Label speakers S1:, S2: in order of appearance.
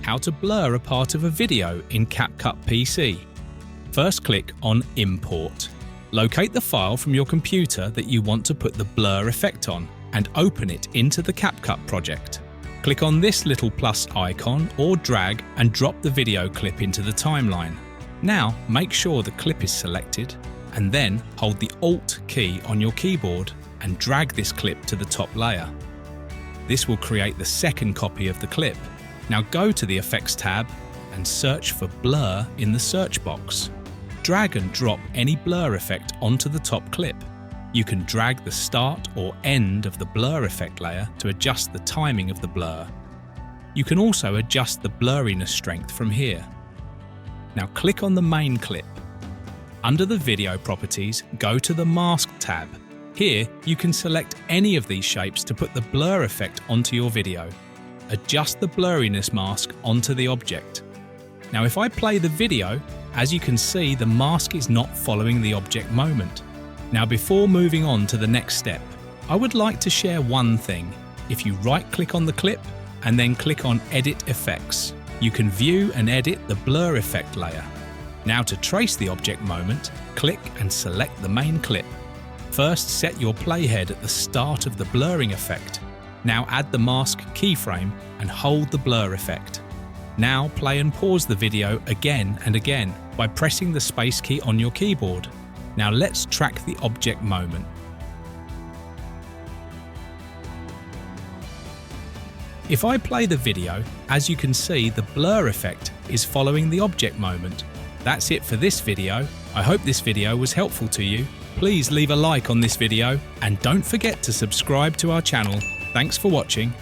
S1: how to blur a part of a video in CapCut PC. First click on Import. Locate the file from your computer that you want to put the blur effect on and open it into the CapCut project. Click on this little plus icon or drag and drop the video clip into the timeline. Now make sure the clip is selected and then hold the Alt key on your keyboard and drag this clip to the top layer. This will create the second copy of the clip. Now go to the Effects tab and search for Blur in the search box. Drag and drop any blur effect onto the top clip. You can drag the start or end of the blur effect layer to adjust the timing of the blur. You can also adjust the blurriness strength from here. Now click on the main clip. Under the video properties, go to the Mask tab. Here you can select any of these shapes to put the blur effect onto your video. Adjust the blurriness mask onto the object. Now if I play the video, as you can see, the mask is not following the object moment. Now before moving on to the next step, I would like to share one thing. If you right-click on the clip and then click on Edit Effects, you can view and edit the blur effect layer. Now to trace the object moment, click and select the main clip. First set your playhead at the start of the blurring effect. Now add the mask keyframe and hold the blur effect. Now play and pause the video again and again by pressing the space key on your keyboard. Now let's track the object moment. If I play the video, as you can see, the blur effect is following the object moment. That's it for this video. I hope this video was helpful to you. Please leave a like on this video and don't forget to subscribe to our channel. Thanks for watching.